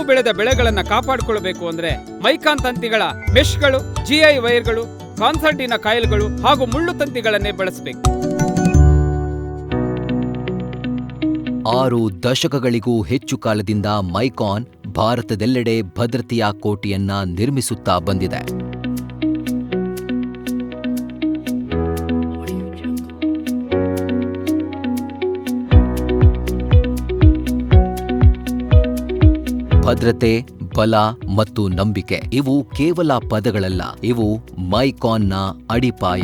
ಬೆಳೆದ ಬೆಳೆಗಳನ್ನ ಕಾಪಾಡಿಕೊಳ್ಳಬೇಕು ಅಂದ್ರೆ ಮೈಕಾನ್ ತಂತಿಗಳ ಮೆಶ್ಗಳು, GI ವೈರ್ಗಳು, ಕಾನ್ಸರ್ಟಿನ ಕಾಯಿಲ್ಗಳು ಹಾಗೂ ಮುಳ್ಳು ತಂತಿಗಳನ್ನೇ ಬಳಸಬೇಕು. 6 ದಶಕಗಳಿಗೂ ಹೆಚ್ಚು ಕಾಲದಿಂದ ಮೈಕಾನ್ ಭಾರತದೆಲ್ಲೆಡೆ ಭದ್ರತೆಯ ಕೋಟೆಯನ್ನ ನಿರ್ಮಿಸುತ್ತಾ ಬಂದಿದೆ. ಭದ್ರತೆ, ಬಲ ಮತ್ತು ನಂಬಿಕೆ ಇವು ಕೇವಲ ಪದಗಳಲ್ಲ, ಇವು ಮೈಕಾನ್ನ ಅಡಿಪಾಯ.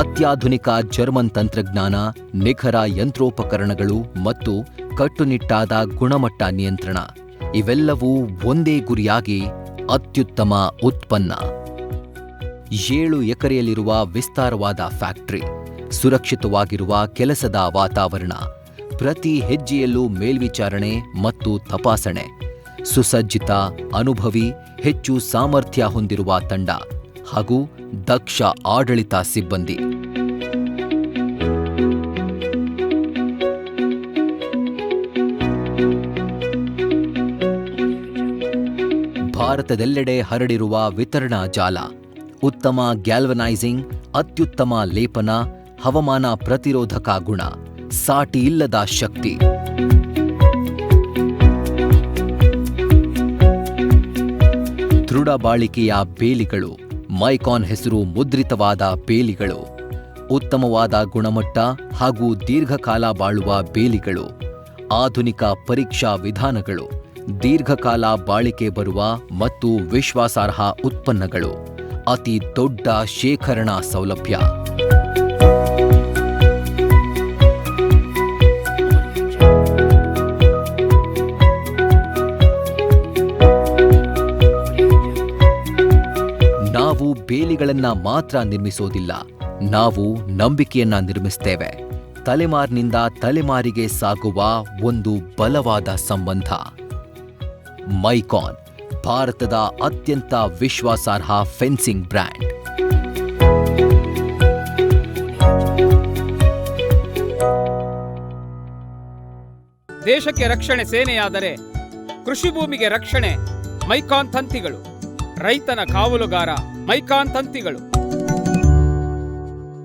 ಅತ್ಯಾಧುನಿಕ ಜರ್ಮನ್ ತಂತ್ರಜ್ಞಾನ, ನಿಖರ ಯಂತ್ರೋಪಕರಣಗಳು ಮತ್ತು ಕಟ್ಟುನಿಟ್ಟಾದ ಗುಣಮಟ್ಟ ನಿಯಂತ್ರಣ ಇವೆಲ್ಲವೂ ಒಂದೇ ಗುರಿಯಾಗಿ ಅತ್ಯುತ್ತಮ ಉತ್ಪನ್ನ. 7 ಎಕರೆಯಲ್ಲಿರುವ ವಿಸ್ತಾರವಾದ ಫ್ಯಾಕ್ಟರಿ, ಸುರಕ್ಷಿತವಾಗಿರುವ ಕೆಲಸದ ವಾತಾವರಣ, ಪ್ರತಿ ಹೆಜ್ಜೆಯಲ್ಲೂ ಮೇಲ್ವಿಚಾರಣೆ ಮತ್ತು ತಪಾಸಣೆ, ಸುಸಜ್ಜಿತ, ಅನುಭವಿ, ಹೆಚ್ಚು ಸಾಮರ್ಥ್ಯ ಹೊಂದಿರುವ ತಂಡ ಹಾಗೂ ದಕ್ಷ ಆಡಳಿತ ಸಿಬ್ಬಂದಿ. ಭಾರತದೆಲ್ಲೆಡೆ ಹರಡಿರುವ ವಿತರಣಾ ಜಾಲ, ಉತ್ತಮ ಗ್ಯಾಲ್ವನೈಸಿಂಗ್, ಅತ್ಯುತ್ತಮ ಲೇಪನ, ಹವಾಮಾನ ಪ್ರತಿರೋಧಕ ಗುಣ, ಸಾಟಿಯಿಲ್ಲದ ಶಕ್ತಿ. ದೃಢ ಬಾಳಿಕೆಯ ಬೇಲಿಗಳು, ಮೈಕಾನ್ ಹೆಸರು ಮುದ್ರಿತವಾದ ಬೇಲಿಗಳು, ಉತ್ತಮವಾದ ಗುಣಮಟ್ಟ ಹಾಗೂ ದೀರ್ಘಕಾಲ ಬಾಳುವ ಬೇಲಿಗಳು, ಆಧುನಿಕ ಪರೀಕ್ಷಾ ವಿಧಾನಗಳು, ದೀರ್ಘಕಾಲ ಬಾಳಿಕೆ ಬರುವ ಮತ್ತು ವಿಶ್ವಾಸಾರ್ಹ ಉತ್ಪನ್ನಗಳು, ಅತಿ ದೊಡ್ಡ ಶೇಖರಣಾ ಸೌಲಭ್ಯ. ನಾವು ಬೇಲಿಗಳನ್ನ ಮಾತ್ರ ನಿರ್ಮಿಸೋದಿಲ್ಲ, ನಾವು ನಂಬಿಕೆಯನ್ನ ನಿರ್ಮಿಸ್ತೇವೆ. ತಲೆಮಾರಿನಿಂದ ತಲೆಮಾರಿಗೆ ಸಾಗುವ ಒಂದು ಬಲವಾದ ಸಂಬಂಧ. ಮೈಕಾನ್, ಭಾರತದ ಅತ್ಯಂತ ವಿಶ್ವಾಸಾರ್ಹ ಫೆನ್ಸಿಂಗ್ ಬ್ರ್ಯಾಂಡ್. ದೇಶಕ್ಕೆ ರಕ್ಷಣೆ ಸೇನೆಯಾದರೆ ಕೃಷಿ ಭೂಮಿಗೆ ರಕ್ಷಣೆ ಮೈಕಾನ್ ತಂತಿಗಳು. ರೈತನ ಕಾವಲುಗಾರ ಮೈಕಾನ್ ತಂತಿಗಳು.